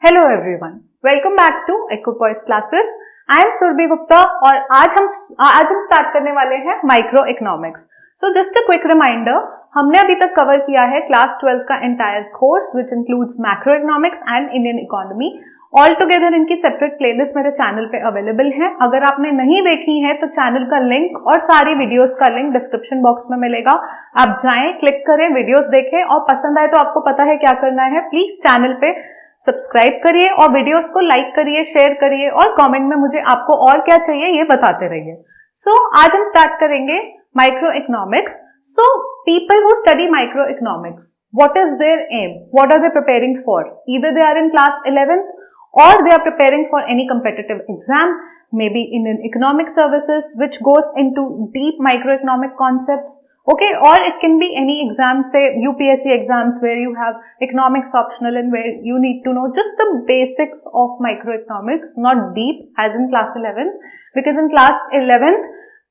Hello everyone, welcome back to Equipoise classes. I am Surbhi Gupta और आज हम स्टार्ट करने वाले हैं micro economics. So just a quick reminder, हमने अभी तक कवर किया है क्लास 12 का entire course which includes macro economics and Indian economy. All together इनकी सेपरेट प्लेलिस्ट मेरे चैनल पे अवेलेबल है। अगर आपने नहीं देखी है तो चैनल का लिंक और सारी वीडियोस का लिंक डिस्क्रिप्शन बॉक्स में मिलेगा। आप जाएं, क्लिक करें, वीडियोस देखें और पसंद आए तो आपको पता है क्या करना है। प्लीज चैनल पे सब्सक्राइब करिए और वीडियोस को लाइक करिए, शेयर करिए और कमेंट में मुझे आपको और क्या चाहिए ये बताते रहिए। सो आज हम स्टार्ट करेंगे micro economics. So people who study micro economics, what is their aim? What are they preparing for? Either they are in class 11th or they are preparing for any competitive exam, maybe in an economic services which goes into deep microeconomic concepts. Okay, or it can be any exam, say UPSC exams where you have economics optional and where you need to know just the basics of microeconomics, not deep as in class 11th, because in class 11th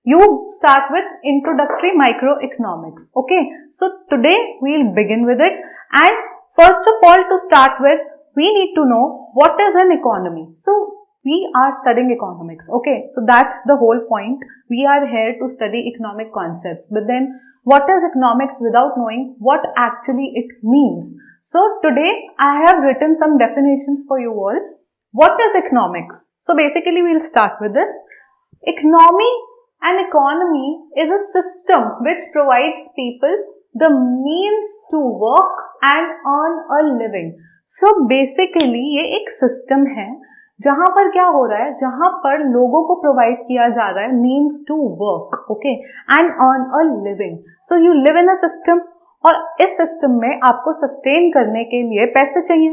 you start with introductory microeconomics. Okay, so today we'll begin with it, and first of all, to start with, we need to know what is an economy. So we are studying economics. Okay, so that's the whole point. We are here to study economic concepts, but then what is economics without knowing what actually it means? So today I have written some definitions for you all. What is economics? So basically we'll start with this. An economy is a system which provides people the means to work and earn a living. So basically ये एक system है जहां पर क्या हो रहा है, जहां पर लोगों को प्रोवाइड किया जा रहा है means to work, okay, and earn a living. So you live in a system और इस सिस्टम में आपको सस्टेन करने के लिए पैसे चाहिए,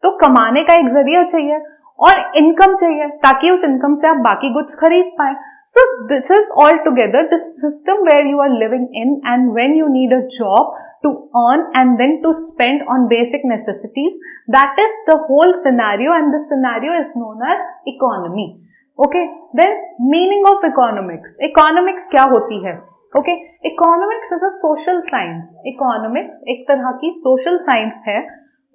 तो कमाने का एक जरिया चाहिए और इनकम चाहिए ताकि उस इनकम से आप बाकी गुड्स खरीद पाए। So this is all together this system where you are living in, and when you need a job to earn and then to spend on basic necessities. That is the whole scenario, and this scenario is known as economy. Okay, then meaning of economics. Economics क्या होती है? Okay, economics is a social science. Economics एक तरह की social science है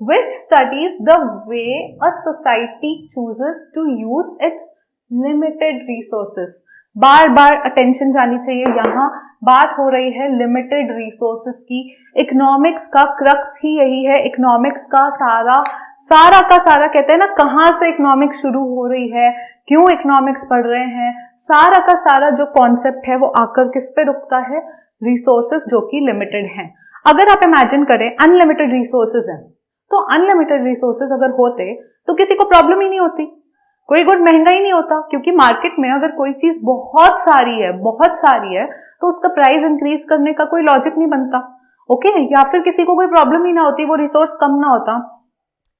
which studies the way a society chooses to use its limited resources. Bar bar attention जानी चाहिए, यहाँ बात हो रही है लिमिटेड रिसोर्सेस की। इकोनॉमिक्स का क्रक्स ही यही है। इकोनॉमिक्स का सारा कहते हैं ना, कहाँ से इकोनॉमिक्स शुरू हो रही है, क्यों इकोनॉमिक्स पढ़ रहे हैं, सारा का सारा जो कॉन्सेप्ट है वो आकर किस पे रुकता है? रिसोर्सेस जो कि लिमिटेड हैं। अगर आप इमेजिन करें अनलिमिटेड रिसोर्सेज हैं, तो अनलिमिटेड रिसोर्सेज अगर होते तो किसी को प्रॉब्लम ही नहीं होती, कोई गुड महंगा ही नहीं होता, क्योंकि मार्केट में अगर कोई चीज बहुत सारी है तो उसका प्राइस इंक्रीज करने का कोई लॉजिक नहीं बनता। ओके, या फिर किसी को कोई प्रॉब्लम ही ना होती, वो रिसोर्स कम ना होता।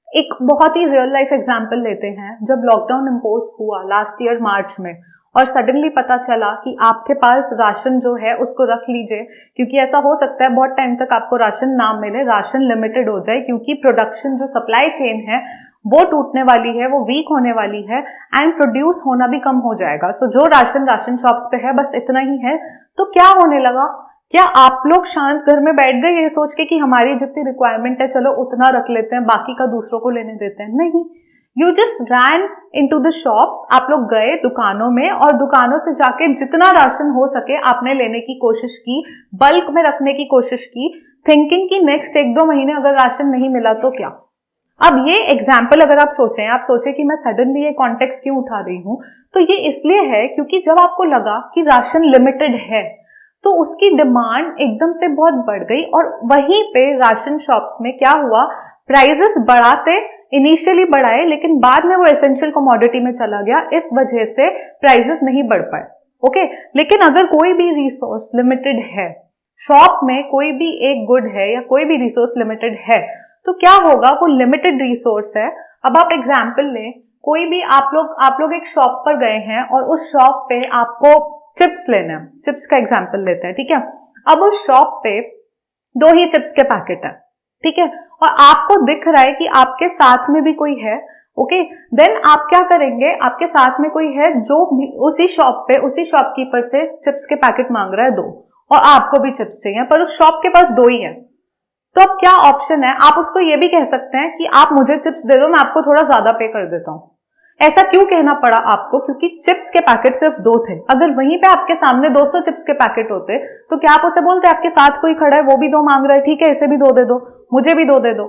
एक बहुत ही रियल लाइफ एग्जांपल लेते हैं। जब लॉकडाउन इम्पोज हुआ लास्ट ईयर मार्च में और सडनली पता चला कि आपके पास राशन जो है उसको रख लीजिए, क्योंकि ऐसा हो सकता है बहुत टाइम तक आपको राशन ना मिले, राशन लिमिटेड हो जाए, क्योंकि प्रोडक्शन जो सप्लाई चेन है वो टूटने वाली है, वो वीक होने वाली है एंड प्रोड्यूस होना भी कम हो जाएगा। सो जो राशन शॉप्स पे है बस इतना ही है। तो क्या होने लगा? क्या आप लोग शांत घर में बैठ गए ये सोच के कि हमारी जितनी रिक्वायरमेंट है चलो उतना रख लेते हैं, बाकी का दूसरों को लेने देते हैं? नहीं, you just ran into the shops. आप लोग गए दुकानों में और दुकानों से जाके जितना राशन हो सके आपने लेने की कोशिश की, बल्क में रखने की कोशिश की, थिंकिंग कि नेक्स्ट 1-2 महीने अगर राशन नहीं मिला तो क्या। अब ये एग्जाम्पल अगर आप सोचें कि मैं सडनली ये कॉन्टेक्स्ट क्यों उठा रही हूँ, तो ये इसलिए है क्योंकि जब आपको लगा कि राशन लिमिटेड है तो उसकी डिमांड एकदम से बहुत बढ़ गई और वहीं पे राशन शॉप्स में क्या हुआ, प्राइजेस इनिशियली बढ़ाए, लेकिन बाद में वो एसेंशियल कमोडिटी में चला गया, इस वजह से प्राइजेस नहीं बढ़ पाए। ओके, लेकिन अगर कोई भी रिसोर्स लिमिटेड है, शॉप में कोई भी एक गुड है या कोई भी रिसोर्स लिमिटेड है, तो क्या होगा? वो लिमिटेड रिसोर्स है। अब आप एग्जाम्पल लें, कोई भी आप लोग एक शॉप पर गए हैं और उस शॉप पे आपको चिप्स लेना है, चिप्स का एग्जाम्पल लेते हैं, ठीक है। अब उस शॉप पे 2 ही चिप्स के पैकेट है, ठीक है, और आपको दिख रहा है कि आपके साथ में भी कोई है। ओके, देन आप क्या करेंगे? आपके साथ में कोई है जो उसी शॉपकीपर से चिप्स के पैकेट मांग रहा है 2, और आपको भी चिप्स चाहिए, पर उस शॉप के पास 2 ही है। तो अब क्या ऑप्शन है, आप उसको ये भी कह सकते हैं कि आप मुझे चिप्स दे दो, मैं आपको थोड़ा ज्यादा पे कर देता हूँ। ऐसा क्यों कहना पड़ा आपको? क्योंकि चिप्स के पैकेट सिर्फ 2 थे। अगर वहीं पे आपके सामने 200 चिप्स के पैकेट होते तो क्या आप उसे बोलते आपके साथ कोई खड़ा है, वो भी 2 मांग रहा है, ठीक है इसे भी 2 दे दो, मुझे भी 2 दे दो,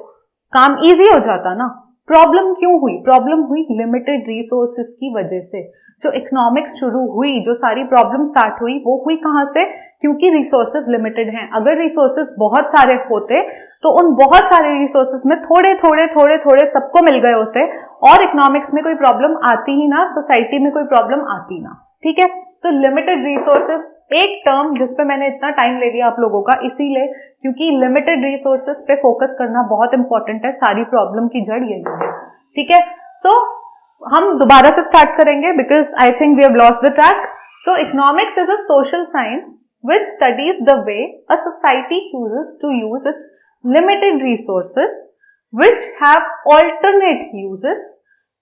काम इजी हो जाता ना। प्रॉब्लम क्यों हुई? प्रॉब्लम हुई लिमिटेड रिसोर्सेज की वजह से। जो इकोनॉमिक्स शुरू हुई, जो सारी प्रॉब्लम स्टार्ट हुई, वो हुई कहां से? क्योंकि रिसोर्सेज लिमिटेड हैं। अगर रिसोर्सेज बहुत सारे होते तो उन बहुत सारे रिसोर्सेज में थोड़े थोड़े थोड़े थोड़े सबको मिल गए होते और इकोनॉमिक्स में कोई प्रॉब्लम आती ही ना, सोसाइटी में कोई प्रॉब्लम आती ना। ठीक है, तो लिमिटेड रिसोर्सेज एक टर्म जिसपे मैंने इतना टाइम ले लिया आप लोगों का, इसीलिए क्योंकि लिमिटेड रिसोर्सेज पे फोकस करना बहुत इंपॉर्टेंट है, सारी प्रॉब्लम की जड़ यही है। ठीक है, सो हम दोबारा से स्टार्ट करेंगे because I think we have lost the track. तो economics is a social science which studies the way a society chooses to use its limited resources which have alternate uses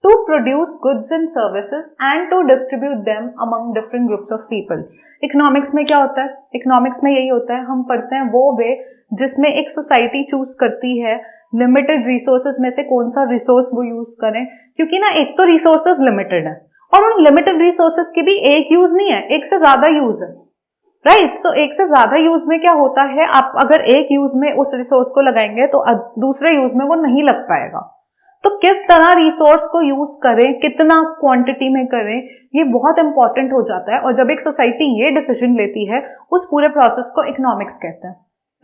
to produce goods and services and to distribute them among different groups of people. Economics में क्या होता है? Economics में यही होता है, हम पढ़ते हैं वो वे जिसमें एक सोसाइटी चूज करती है लिमिटेड रिसोर्सेज में से कौन सा रिसोर्स वो यूज करें, क्योंकि ना एक तो रिसोर्सेज लिमिटेड है और उन लिमिटेड रिसोर्सेज की भी एक यूज नहीं है, एक से ज्यादा यूज है। राइट, सो एक से ज्यादा यूज में क्या होता है, आप अगर एक यूज में उस रिसोर्स को लगाएंगे तो दूसरे यूज में वो नहीं लग पाएगा। तो किस तरह रिसोर्स को यूज करें, कितना क्वांटिटी में करें, ये बहुत इंपॉर्टेंट हो जाता है। और जब एक सोसाइटी ये डिसीजन लेती है, उस पूरे प्रोसेस को इकोनॉमिक्स कहते हैं।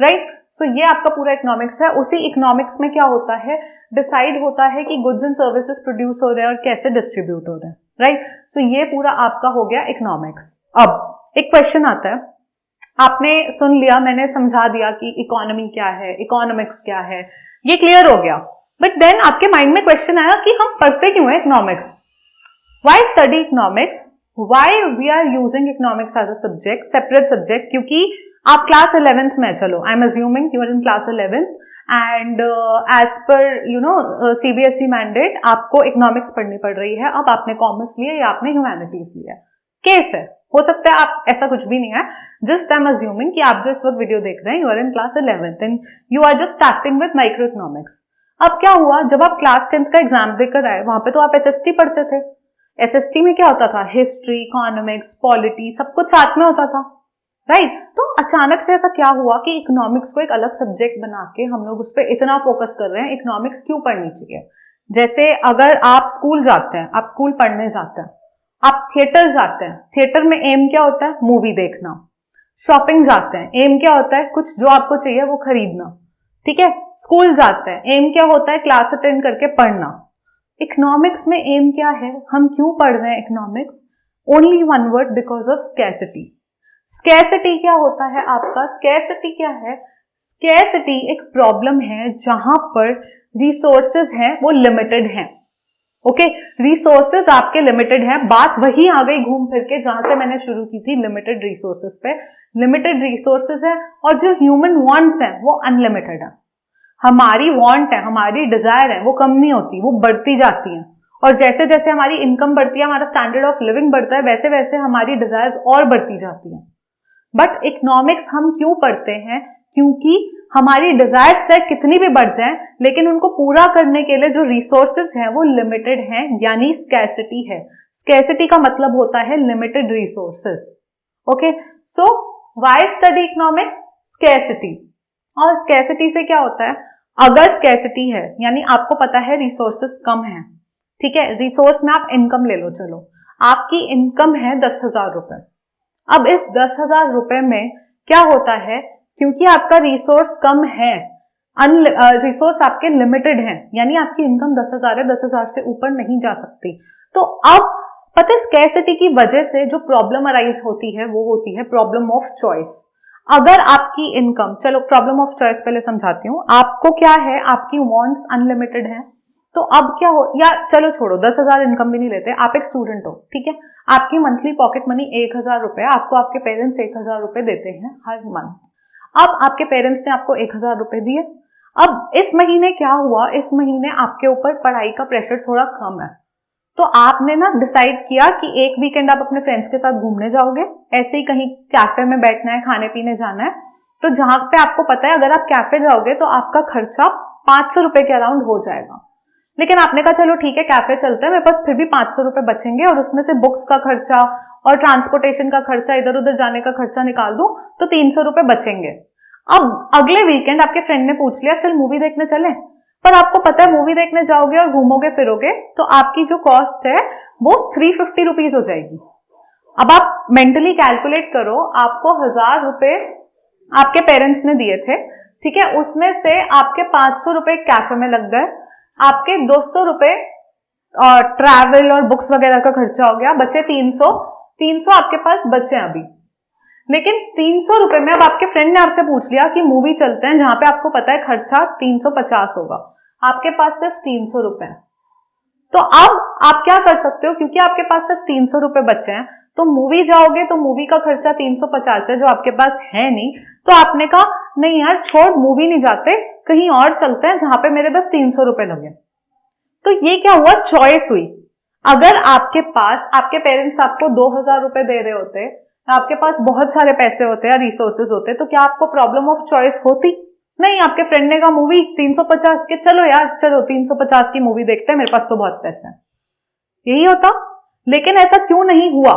राइट, सो ये आपका पूरा इकोनॉमिक्स है। उसी इकोनॉमिक्स में क्या होता है, डिसाइड होता है कि गुड्स एंड सर्विसेज प्रोड्यूस हो रहे हैं और कैसे डिस्ट्रीब्यूट हो रहे हैं। राइट, सो ये पूरा आपका हो गया इकोनॉमिक्स। अब एक क्वेश्चन आता है, आपने सुन लिया, मैंने समझा दिया कि इकोनॉमी क्या है, इकोनॉमिक्स क्या है, ये क्लियर हो गया। बट देन आपके माइंड में क्वेश्चन आया कि हम पढ़ते क्यों है economics? Why study economics? Why we are using economics as a subject, separate subject? क्योंकि आप क्लास 11th में, चलो I am assuming you are in class 11th and as per you know CBSE mandate आपको economics पढ़नी पड़ रही है। अब आपने कॉमर्स लिया या आपने ह्यूमैनिटीज लिया, केस है, हो सकता है आप, ऐसा कुछ भी नहीं है। जस्ट आई एम अज्यूमिंग कि आप जो इस वक्त वीडियो देख रहे हैं, you are in class 11th and you are just starting with micro economics. अब क्या हुआ, जब आप क्लास 10th का एग्जाम देकर आए, वहां पे तो आप SST पढ़ते थे। SST में क्या होता था, हिस्ट्री, इकोनॉमिक्स, पॉलिटी, सब कुछ साथ में होता था। राइट, तो अचानक से ऐसा क्या हुआ कि इकोनॉमिक्स को एक अलग सब्जेक्ट बना के हम लोग उस पर इतना फोकस कर रहे हैं? इकोनॉमिक्स क्यों पढ़नी चाहिए? जैसे अगर आप स्कूल जाते हैं, आप स्कूल पढ़ने जाते हैं, आप थिएटर जाते हैं, थिएटर में एम क्या होता है, मूवी देखना। शॉपिंग जाते हैं, एम क्या होता है, कुछ जो आपको चाहिए वो खरीदना। ठीक है, स्कूल जाते हैं, एम क्या होता है, क्लास अटेंड करके पढ़ना। इकोनॉमिक्स में एम क्या है, हम क्यों पढ़ रहे हैं economics? Only one word, because of scarcity. Scarcity क्या होता है आपका? स्कैर्सिटी क्या है? स्कैर्सिटी एक प्रॉब्लम है जहां पर रिसोर्सेज हैं वो लिमिटेड हैं। ओके, रिसोर्सेज आपके लिमिटेड हैं। बात वही आ गई घूम फिर के जहां से मैंने शुरू की थी, लिमिटेड रिसोर्सेज पे। लिमिटेड रिसोर्सेज है और जो ह्यूमन वांट्स हैं वो अनलिमिटेड है। हमारी वांट है, हमारी डिजायर है, वो कम नहीं होती, वो बढ़ती जाती है। और जैसे जैसे हमारी इनकम बढ़ती है, हमारा स्टैंडर्ड ऑफ लिविंग बढ़ता है, वैसे वैसे हमारी डिजायर्स और बढ़ती जाती हैं। बट इकोनॉमिक्स हम क्यों पढ़ते हैं? क्योंकि हमारी डिजायर्स चाहे कितनी भी बढ़ जाएं, लेकिन उनको पूरा करने के लिए जो रिसोर्सेज हैं वो लिमिटेड हैं, यानी स्कैर्सिटी है। स्कैर्सिटी का मतलब होता है limited resources. Okay, so why study economics? Scarcity. और स्कैर्सिटी से क्या होता है, अगर स्कैर्सिटी है यानी आपको पता है रिसोर्सेज कम है, ठीक है, रिसोर्स में आप इनकम ले लो, चलो आपकी इनकम है 10,000 रुपए। अब इस 10,000 रुपए में क्या होता है, क्योंकि आपका रिसोर्स कम है, रिसोर्स आपके लिमिटेड हैं, यानी आपकी इनकम 10,000 है, 10,000 से ऊपर नहीं जा सकती। तो अब पता है स्कैर्सिटी की वजह से जो प्रॉब्लम अराइज होती है वो होती है प्रॉब्लम ऑफ चॉइस। अगर आपकी इनकम, चलो प्रॉब्लम ऑफ चॉइस पहले समझाती हूँ, आपको क्या है, आपकी वांट्स अनलिमिटेड है, तो अब क्या हो, या चलो छोड़ो 10,000 इनकम भी नहीं लेते, आप एक स्टूडेंट हो, ठीक है, आपकी मंथली पॉकेट मनी 1,000 रुपए, आपको आपके पेरेंट्स 1,000 रुपए देते हैं हर मंथ। अब आपके पेरेंट्स ने आपको 1,000 रुपए दिए। अब इस महीने क्या हुआ, इस महीने आपके ऊपर पढ़ाई का प्रेशर थोड़ा कम है, तो आपने ना डिसाइड किया कि एक वीकेंड आप अपने फ्रेंड्स के साथ घूमने जाओगे, ऐसे ही कहीं कैफे में बैठना है, खाने पीने जाना है, तो जहां पे आपको पता है अगर आप कैफे जाओगे तो आपका खर्चा 500 रुपए के अराउंड हो जाएगा, लेकिन आपने कहा चलो ठीक है कैफे चलते हैं, मेरे पास फिर भी 500 रुपए बचेंगे और उसमें से बुक्स का खर्चा और ट्रांसपोर्टेशन का खर्चा, इधर उधर जाने का खर्चा निकाल दूं तो 300 रुपए बचेंगे। अब अगले वीकेंड आपके फ्रेंड ने पूछ लिया चल मूवी देखने चले, पर आपको पता है मूवी देखने जाओगे और घूमोगे फिरोगे तो आपकी जो कॉस्ट है वो 350 रुपीज हो जाएगी। अब आप मेंटली कैलकुलेट करो, आपको 1000 रुपए आपके पेरेंट्स ने दिए थे, ठीक है, उसमें से आपके 500 रुपए कैफे में लग गए, आपके 200 रुपए और ट्रैवल और बुक्स वगैरह का खर्चा हो गया, बचे 300 आपके पास बचे अभी। लेकिन 300 रुपए में अब आपके फ्रेंड ने आपसे पूछ लिया कि मूवी चलते हैं जहां पे आपको पता है खर्चा 350 होगा, आपके पास सिर्फ 300 रुपए, तो अब आप क्या कर सकते हो, क्योंकि आपके पास सिर्फ 300 रुपए बचे हैं तो मूवी जाओगे तो मूवी का खर्चा 350 है जो आपके पास है नहीं, तो आपने कहा नहीं यार छोड़ मूवी नहीं जाते, कहीं और चलते हैं जहां पे मेरे बस 300 रुपए लगे। तो ये क्या हुआ, चॉइस हुई। अगर आपके पास आपके पेरेंट्स आपको 2000 रुपए दे रहे होते, आपके पास बहुत सारे पैसे होते या रिसोर्सेज होते, तो क्या आपको प्रॉब्लम ऑफ चॉइस होती? नहीं, आपके फ्रेंड ने कहा मूवी 350 के, चलो यार चलो 350 की मूवी देखते हैं, मेरे पास तो बहुत पैसे हैं, यही होता। लेकिन ऐसा क्यों नहीं हुआ?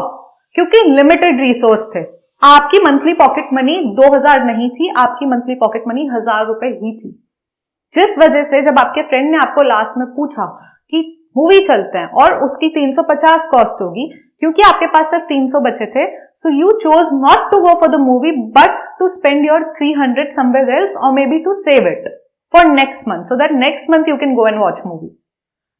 क्योंकि लिमिटेड रिसोर्स थे। आपकी मंथली पॉकेट मनी 2000 नहीं थी, आपकी मंथली पॉकेट मनी 1000 रुपए ही थी, जिस वजह से जब आपके फ्रेंड ने आपको लास्ट में पूछा कि मूवी चलते हैं और उसकी 350 कॉस्ट होगी, क्योंकि आपके पास सिर्फ 300 बचे थे, so you chose not to go for the movie but to spend your 300 somewhere else और maybe to save it for next month, so that next month you can go and watch movie,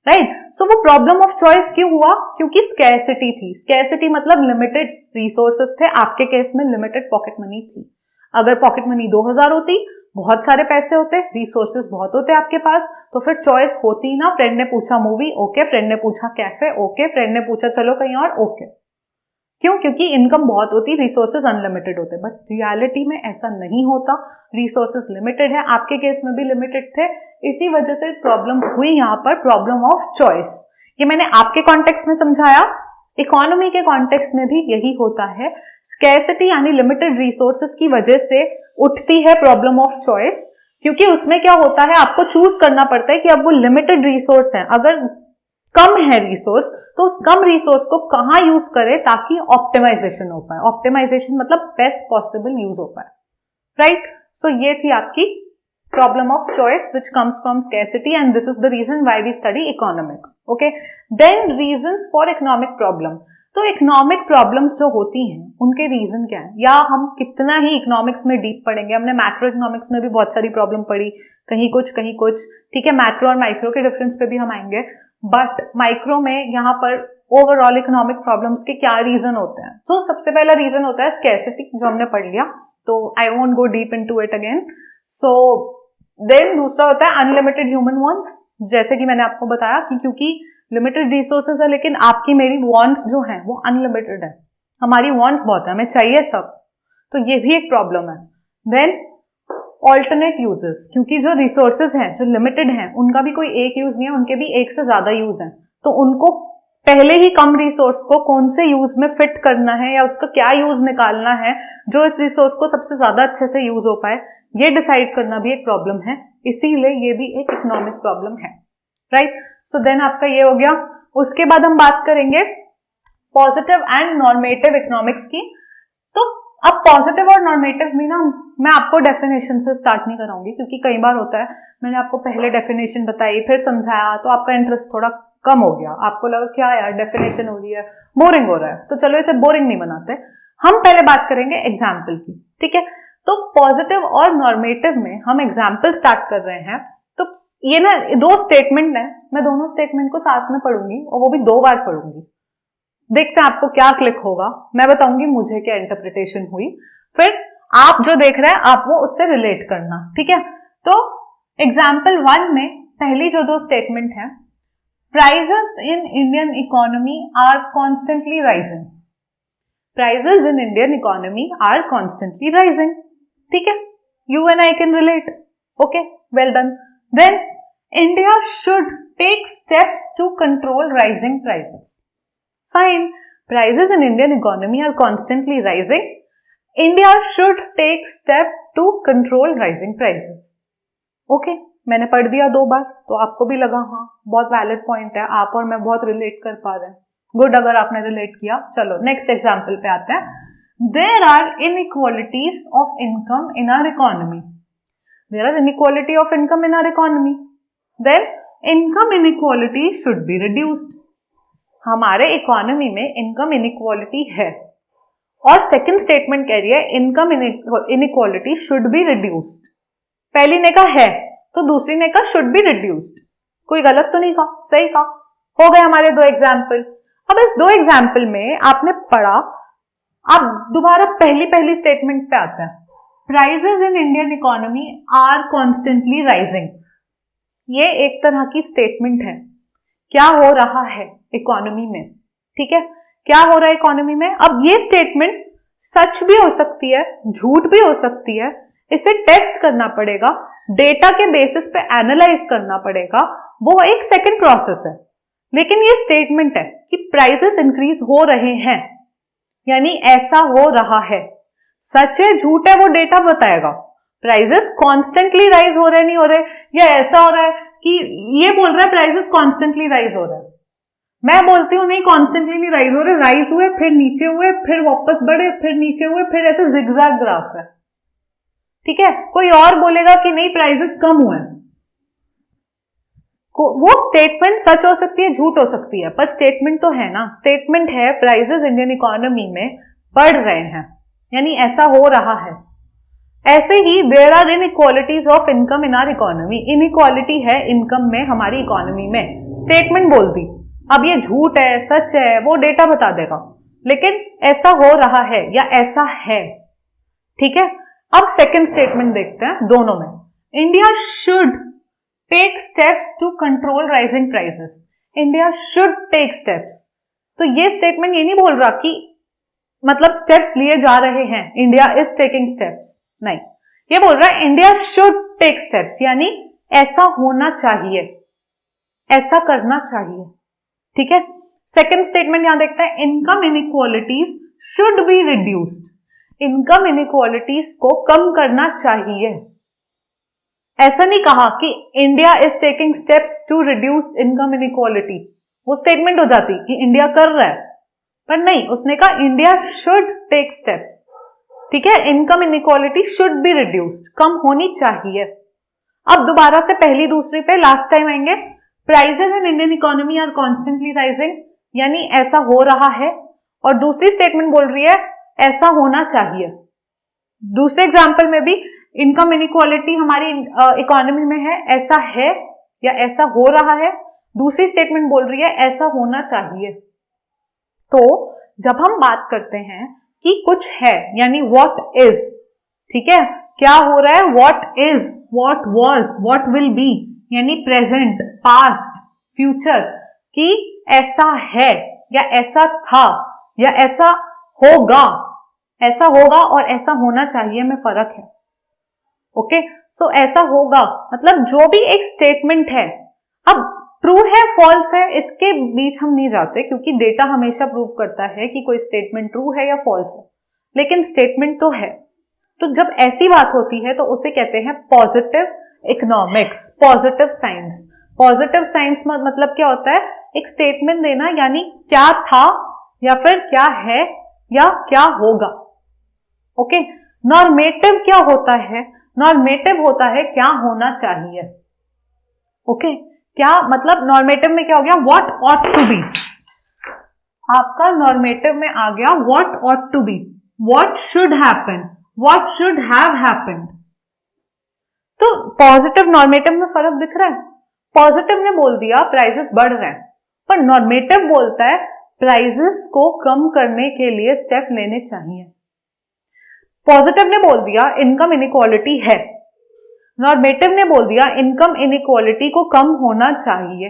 right. So वो problem of choice क्यों हुआ? क्योंकि scarcity थी। Scarcity मतलब limited resources थे, आपके case में लिमिटेड पॉकेट मनी थी। अगर पॉकेट मनी 2000 होती, बहुत सारे पैसे होते, रिसोर्सेस बहुत होते आपके पास, तो फिर चॉइस होती ना। फ्रेंड ने पूछा मूवी, ओके, फ्रेंड ने पूछा कैफे, ओके, फ्रेंड ने पूछा चलो कहीं और, ओके। क्यों? क्योंकि इनकम बहुत होती, रिसोर्सेज अनलिमिटेड होते, बट रियलिटी में ऐसा नहीं होता, रिसोर्सेज लिमिटेड है, आपके केस में भी लिमिटेड थे, इसी वजह से प्रॉब्लम हुई यहाँ पर, प्रॉब्लम ऑफ चॉइस। ये मैंने आपके कॉन्टेक्स्ट में समझाया, इकोनॉमी के कॉन्टेक्स्ट में भी यही होता है। स्कैरसिटी यानी लिमिटेड रिसोर्सेज की वजह से उठती है प्रॉब्लम ऑफ चॉइस, क्योंकि उसमें क्या होता है, आपको चूज करना पड़ता है कि अब वो लिमिटेड रिसोर्स है, अगर कम है रिसोर्स तो उस कम रिसोर्स को कहाँ यूज करें ताकि ऑप्टिमाइजेशन हो पाए। ऑप्टिमाइजेशन मतलब बेस्ट पॉसिबल यूज हो पाए, राइट। सो ये थी आपकी problem of choice which comes from scarcity, and this is the reason why we study economics. Okay, then reasons for economic problem. तो इकोनॉमिक प्रॉब्लम्स जो होती हैं उनके रीजन क्या है, या हम कितना ही इकोनॉमिक्स में डीप पढ़ेंगे, हमने मैक्रो इकोनॉमिक्स में भी बहुत सारी प्रॉब्लम पढ़ी, कहीं कुछ ठीक है, मैक्रो और माइक्रो के डिफरेंस पे भी हम आएंगे, बट माइक्रो में यहाँ पर ओवरऑल इकोनॉमिक प्रॉब्लम्स के क्या रीजन होते हैं। तो सबसे पहला रीजन होता है स्कैरसिटी, जो हमने पढ़ लिया, तो I won't go deep into it again. So then दूसरा होता है अनलिमिटेड ह्यूमन वांट्स, जैसे कि मैंने आपको बताया कि क्योंकि लिमिटेड रिसोर्सेज है लेकिन आपकी मेरी वांट्स जो हैं वो अनलिमिटेड है, हमारी वांट्स बहुत है, हमें चाहिए सब, तो ये भी एक प्रॉब्लम है। देन ऑल्टरनेट यूजेस, क्योंकि जो रिसोर्सेज हैं जो लिमिटेड हैं उनका भी कोई एक यूज नहीं है, उनके भी एक से ज्यादा यूज है, तो उनको पहले ही कम रिसोर्स को कौन से यूज में फिट करना है या उसका क्या यूज निकालना है जो इस रिसोर्स को सबसे ज्यादा अच्छे से यूज हो पाए, ये डिसाइड करना भी एक प्रॉब्लम है, इसीलिए ये भी एक इकोनॉमिक प्रॉब्लम है, राइट। सो देन आपका ये हो गया। उसके बाद हम बात करेंगे पॉजिटिव एंड नॉर्मेटिव इकोनॉमिक्स की। तो अब पॉजिटिव और नॉर्मेटिव में ना मैं आपको डेफिनेशन से स्टार्ट नहीं कराऊंगी, क्योंकि कई बार होता है मैंने आपको पहले डेफिनेशन बताई फिर समझाया तो आपका इंटरेस्ट थोड़ा कम हो गया, आपको लगा क्या यार डेफिनेशन हो रही है, बोरिंग हो रहा है, तो चलो इसे बोरिंग नहीं बनाते, हम पहले बात करेंगे एग्जाम्पल की, ठीक है। तो पॉजिटिव और नॉर्मेटिव में हम एग्जाम्पल स्टार्ट कर रहे हैं, तो ये ना दो स्टेटमेंट है, मैं दोनों स्टेटमेंट को साथ में पढ़ूंगी और वो भी 2 बार पढ़ूंगी, देखते हैं आपको क्या क्लिक होगा, मैं बताऊंगी मुझे क्या इंटरप्रिटेशन हुई, फिर आप जो देख रहे हैं आप वो उससे रिलेट करना, ठीक है। तो एग्जाम्पल 1 में पहली जो 2 स्टेटमेंट है, prices in Indian economy are constantly rising, prices in Indian economy are constantly rising, ठीक है, you and I can relate, okay, well done. Then India should take steps to control rising prices, fine, prices in Indian economy are constantly rising, India should take step to control rising prices. Okay, मैंने पढ़ दिया 2 बार, तो आपको भी लगा हाँ बहुत valid point है, आप और मैं बहुत रिलेट कर पा रहे हैं। गुड, अगर आपने रिलेट किया। चलो नेक्स्ट एग्जाम्पल पे आते हैं। There are inequalities of income in our economy. There are inequality of income in our economy, then income inequality should be reduced. हमारे इकोनॉमी में इनकम इनइक्वालिटी है और सेकंड स्टेटमेंट कह रही है income inequality should be reduced. पहली ने कहा है तो दूसरी ने कहा शुड बी रिड्यूस्ड। कोई गलत तो नहीं कहा, सही कहा। हो गए हमारे 2 एग्जाम्पल। अब इस 2 एग्जाम्पल में आपने पढ़ा, आप दोबारा पहली स्टेटमेंट पे आते हैं। Prices in Indian economy are constantly rising. ये एक तरह की स्टेटमेंट है, क्या हो रहा है इकोनॉमी में, ठीक है, क्या हो रहा है इकोनॉमी में। अब ये स्टेटमेंट सच भी हो सकती है, झूठ भी हो सकती है, इसे टेस्ट करना पड़ेगा, डेटा के बेसिस पे एनालाइज करना पड़ेगा, वो एक सेकंड प्रोसेस है। लेकिन ये स्टेटमेंट है कि प्राइसेस इंक्रीज हो रहे हैं, यानी ऐसा हो रहा है। सच है झूठ है वो डेटा बताएगा। प्राइसेस कॉन्स्टेंटली राइज हो रहे नहीं हो रहे, या ऐसा हो रहा है कि ये बोल रहा है प्राइसेस कॉन्स्टेंटली राइज हो रहा है, मैं बोलती हूँ नहीं कॉन्स्टेंटली नहीं राइज हो रहे, राइज हुए फिर नीचे हुए फिर वापस बढ़े फिर नीचे हुए, फिर ऐसे जिगजैग ग्राफ है, ठीक है। कोई और बोलेगा कि नहीं प्राइसेस कम हुए, वो स्टेटमेंट सच हो सकती है झूठ हो सकती है, पर स्टेटमेंट तो है ना। स्टेटमेंट है प्राइसेस इंडियन इकोनॉमी में बढ़ रहे हैं, यानी ऐसा हो रहा है। ऐसे ही there are inequalities of income in our economy. Inequality है इनकम में हमारी इकोनॉमी में, स्टेटमेंट बोल दी। अब ये झूठ है सच है वो डेटा बता देगा, लेकिन ऐसा हो रहा है या ऐसा है, ठीक है। अब सेकंड स्टेटमेंट देखते हैं दोनों में। India should take steps to control rising prices. India should take steps, तो ये स्टेटमेंट ये नहीं बोल रहा कि मतलब स्टेप्स लिए जा रहे हैं, इंडिया इज टेकिंग स्टेप्स, नहीं, ये बोल रहा है इंडिया शुड टेक स्टेप्स, यानी ऐसा होना चाहिए, ऐसा करना चाहिए, ठीक है। सेकंड स्टेटमेंट यहां देखते हैं, income inequalities should be reduced. Income inequalities को कम करना चाहिए। ऐसा नहीं कहा कि India is taking steps to reduce income inequality, वो स्टेटमेंट हो जाती कि इंडिया कर रहा है, पर नहीं, उसने कहा इंडिया शुड टेक स्टेप्स, ठीक है। Income inequality should be reduced, कम होनी चाहिए। अब दोबारा से पहली दूसरी पे लास्ट टाइम आएंगे। Prices in Indian economy are constantly rising, यानी ऐसा हो रहा है, और दूसरी स्टेटमेंट बोल रही है ऐसा होना चाहिए। दूसरे एग्जाम्पल में भी इनकम इनइक्वालिटी हमारी इकोनॉमी में है, ऐसा है या ऐसा हो रहा है। दूसरी स्टेटमेंट बोल रही है ऐसा होना चाहिए। तो जब हम बात करते हैं कि कुछ है, यानी व्हाट इज, ठीक है, क्या हो रहा है, what is, what was, what will be, यानी प्रेजेंट, पास्ट, फ्यूचर, कि ऐसा है या ऐसा था या ऐसा होगा, ऐसा होगा और ऐसा होना चाहिए में फर्क है। ओके, तो ऐसा होगा मतलब जो भी एक स्टेटमेंट है, अब ट्रू है फॉल्स है इसके बीच हम नहीं जाते, क्योंकि डेटा हमेशा प्रूव करता है कि कोई स्टेटमेंट ट्रू है या फॉल्स है, लेकिन स्टेटमेंट तो है। तो जब ऐसी बात होती है तो उसे कहते हैं positive economics, positive science. Positive science मतलब क्या होता है, एक स्टेटमेंट देना, यानी क्या था या फिर क्या है या क्या होगा। ओके, नॉर्मेटिव क्या होता है, नॉर्मेटिव होता है क्या होना चाहिए। ओके, क्या मतलब नॉर्मेटिव में क्या हो गया, व्हाट ऑट टू बी, आपका नॉर्मेटिव में आ गया what ought to be, what should happen, what should have happened. तो पॉजिटिव नॉर्मेटिव में फर्क दिख रहा है। पॉजिटिव ने बोल दिया प्राइसेस बढ़ रहे हैं, पर नॉर्मेटिव बोलता है प्राइसेस को कम करने के लिए स्टेप लेने चाहिए। पॉजिटिव ने बोल दिया इनकम इनइक्वालिटी है, नॉर्मेटिव ने बोल दिया इनकम इनइक्वालिटी को कम होना चाहिए।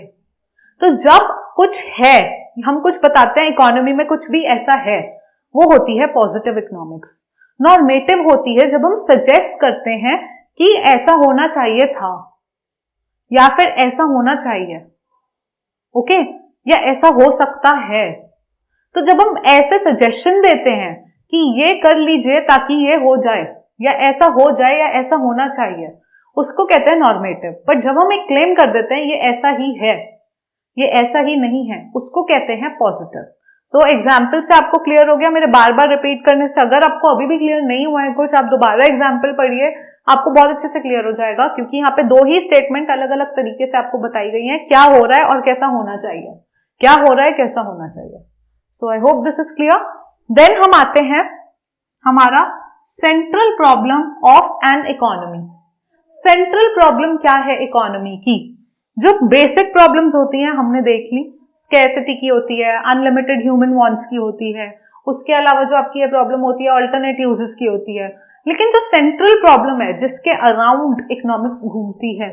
तो जब कुछ है, हम कुछ बताते हैं इकोनॉमी में कुछ भी ऐसा है, वो होती है पॉजिटिव इकोनॉमिक्स। नॉर्मेटिव होती है जब हम सजेस्ट करते हैं कि ऐसा होना चाहिए था या फिर ऐसा होना चाहिए, ओके, या ऐसा हो सकता है। तो जब हम ऐसे सजेशन देते हैं कि ये कर लीजिए ताकि ये हो जाए, या ऐसा हो जाए या ऐसा होना चाहिए, उसको कहते हैं नॉर्मेटिव। बट जब हम एक क्लेम कर देते हैं ये ऐसा ही है, ये ऐसा ही नहीं है, उसको कहते हैं पॉजिटिव। तो एग्जाम्पल से आपको क्लियर हो गया, मेरे बार बार रिपीट करने से अगर आपको अभी भी क्लियर नहीं हुआ है कुछ, आप दोबारा एग्जाम्पल पढ़िए, आपको बहुत अच्छे से क्लियर हो जाएगा, क्योंकि यहाँ पे 2 ही स्टेटमेंट अलग अलग तरीके से आपको बताई गई हैं, क्या हो रहा है और कैसा होना चाहिए, क्या हो रहा है कैसा होना चाहिए। So I hope this is clear. Then हम आते हैं हमारा central problem of an economy. Central problem क्या है इकोनॉमी की? जो बेसिक प्रॉब्लम्स होती हैं हमने देख ली, स्कैर्सिटी की होती है, अनलिमिटेड ह्यूमन वांट्स की होती है, उसके अलावा जो आपकी ये प्रॉब्लम होती है अल्टरनेट यूजेस की होती है। लेकिन जो सेंट्रल प्रॉब्लम है जिसके अराउंड इकोनॉमिक्स घूमती है,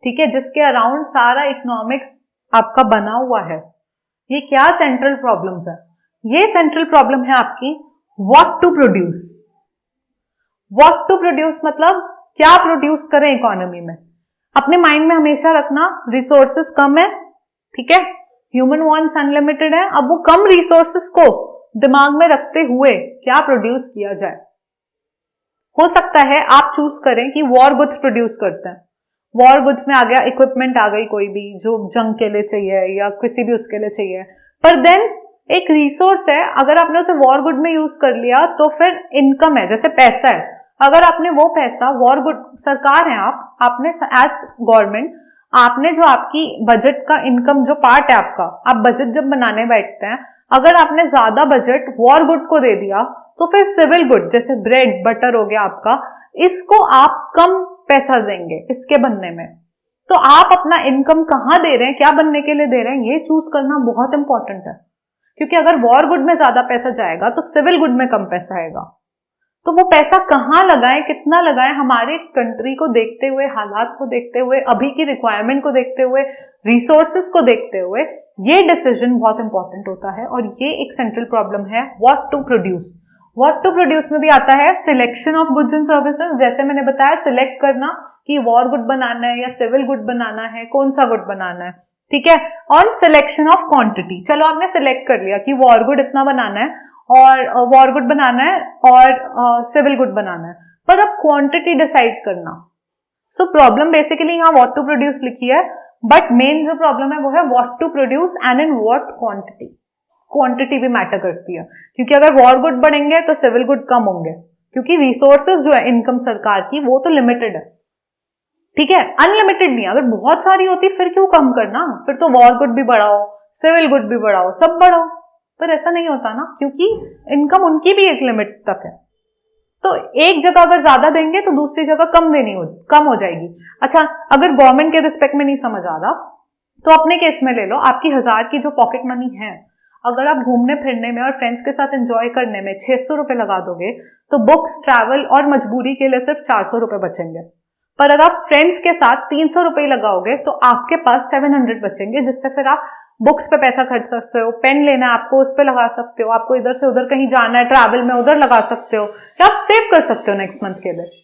ठीक है, जिसके अराउंड सारा इकोनॉमिक्स आपका बना हुआ है, ये क्या सेंट्रल प्रॉब्लम्स है? ये सेंट्रल प्रॉब्लम है आपकी what to produce. What to produce मतलब क्या प्रोड्यूस करें इकोनॉमी में। अपने माइंड में हमेशा रखना रिसोर्सेस कम है, ठीक है, ह्यूमन वांट्स अनलिमिटेड है, अब वो कम रिसोर्सेस को दिमाग में रखते हुए क्या प्रोड्यूस किया जाए। हो सकता है आप चूज करें कि वॉर गुड्स प्रोड्यूस करते हैं, वॉर गुड्स में आ गया इक्विपमेंट आ गई कोई भी जो जंग के लिए चाहिए या किसी भी उसके लिए चाहिए, पर देन एक रिसोर्स है, अगर आपने उसे वॉर गुड में यूज कर लिया तो फिर इनकम है, जैसे पैसा है, अगर आपने वो पैसा वॉर गुड, सरकार है आपने एज गवर्नमेंट आपने जो आपकी बजट का इनकम जो पार्ट है आपका, आप बजट जब बनाने बैठते हैं, अगर आपने ज्यादा बजट वॉर गुड को दे दिया तो फिर सिविल गुड जैसे ब्रेड बटर हो गया आपका, इसको आप कम पैसा देंगे इसके बनने में। तो आप अपना इनकम कहाँ दे रहे हैं, क्या बनने के लिए दे रहे हैं, ये चूज करना बहुत इंपॉर्टेंट है, क्योंकि अगर वॉर गुड में ज्यादा पैसा जाएगा तो सिविल गुड में कम पैसा आएगा। तो वो पैसा कहाँ लगाएं, कितना लगाएं, हमारे कंट्री को देखते हुए, हालात को देखते हुए, अभी की रिक्वायरमेंट को देखते हुए, रिसोर्सेस को देखते हुए, ये डिसीजन बहुत इंपॉर्टेंट होता है। और ये एक सेंट्रल प्रॉब्लम है what to produce. What to produce में भी आता है selection of goods and services, जैसे मैंने बताया सिलेक्ट करना कि वॉर गुड बनाना है या सिविल गुड बनाना है, कौन सा गुड बनाना है, ठीक है। और सिलेक्शन ऑफ क्वांटिटी, चलो आपने सिलेक्ट कर लिया कि वॉर गुड इतना बनाना है और वॉर गुड बनाना है और सिविल गुड बनाना है, पर अब क्वांटिटी डिसाइड करना। सो प्रॉब्लम बेसिकली यहाँ व्हाट टू प्रोड्यूस लिखी है, बट मेन जो प्रॉब्लम है वो है what to produce and in what quantity. Quantity भी मैटर करती है, क्योंकि अगर वॉर गुड बढ़ेंगे तो सिविल गुड कम होंगे, क्योंकि रिसोर्सेज जो है इनकम सरकार की वो तो लिमिटेड है, ठीक है, अनलिमिटेड नहीं। अगर बहुत सारी होती फिर क्यों कम करना, फिर तो वॉर गुड भी बढ़ाओ, सिविल गुड भी बढ़ाओ, सब बढ़ाओ, पर ऐसा नहीं होता ना, क्योंकि इनकम उनकी भी एक लिमिट तक है। तो एक जगह अगर ज्यादा देंगे तो दूसरी जगह कम हो जाएगी। अच्छा, अगर गवर्नमेंट के रिस्पेक्ट में नहीं समझ आ रहा तो अपने केस में ले लो, आपकी 1000 की जो पॉकेट मनी है, अगर आप घूमने फिरने में और फ्रेंड्स के साथ एंजॉय करने में 600 रुपए लगा दोगे तो बुक्स, ट्रैवल और मजबूरी के लिए सिर्फ 400 रुपए बचेंगे। पर अगर आप फ्रेंड्स के साथ 300 रुपए लगाओगे तो आपके पास 700 बचेंगे, जिससे फिर आप बुक्स पे पैसा खर्च सकते हो, पेन लेना है आपको उस पे लगा सकते हो, आपको इधर से उधर कहीं जाना है ट्रैवल में उधर लगा सकते हो, या आप सेव कर सकते हो नेक्स्ट मंथ के लिए।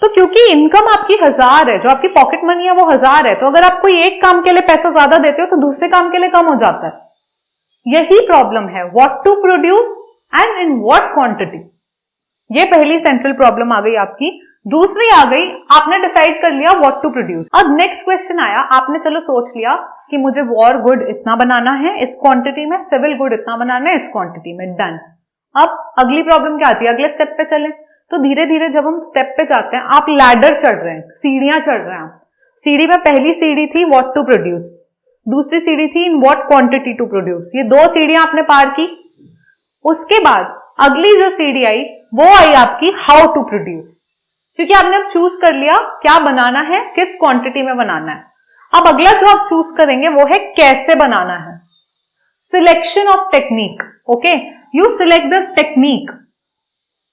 तो क्योंकि इनकम आपकी 1000 है, जो आपकी पॉकेट मनी है वो 1000 है, तो अगर आप कोई एक काम के लिए पैसा ज्यादा देते हो तो दूसरे काम के लिए कम हो जाता है। यही प्रॉब्लम है what to produce and in what quantity. ये पहली सेंट्रल प्रॉब्लम आ गई आपकी। दूसरी आ गई, आपने डिसाइड कर लिया व्हाट टू प्रोड्यूस। अब नेक्स्ट क्वेश्चन आया, आपने चलो सोच लिया कि मुझे वॉर गुड इतना बनाना है इस क्वांटिटी में, सिविल गुड इतना बनाना है इस क्वांटिटी में, डन। अब अगली प्रॉब्लम क्या आती है, अगले स्टेप पे चले। तो धीरे धीरे जब हम स्टेप पे जाते हैं, आप लैडर चढ़ रहे हैं, सीढ़ियां चढ़ रहे हैं। सीढ़ी में पहली सीढ़ी थी व्हाट टू प्रोड्यूस, दूसरी सीढ़ी थी in what quantity to produce. ये 2 सीढ़ियां आपने पार की। उसके बाद अगली जो सीढ़ी आई वो आई आपकी हाउ टू प्रोड्यूस, क्योंकि आपने अब चूज कर लिया क्या बनाना है, किस क्वांटिटी में बनाना है। अब अगला जो आप चूज करेंगे वो है कैसे बनाना है, selection of technique. Okay, you select the technique.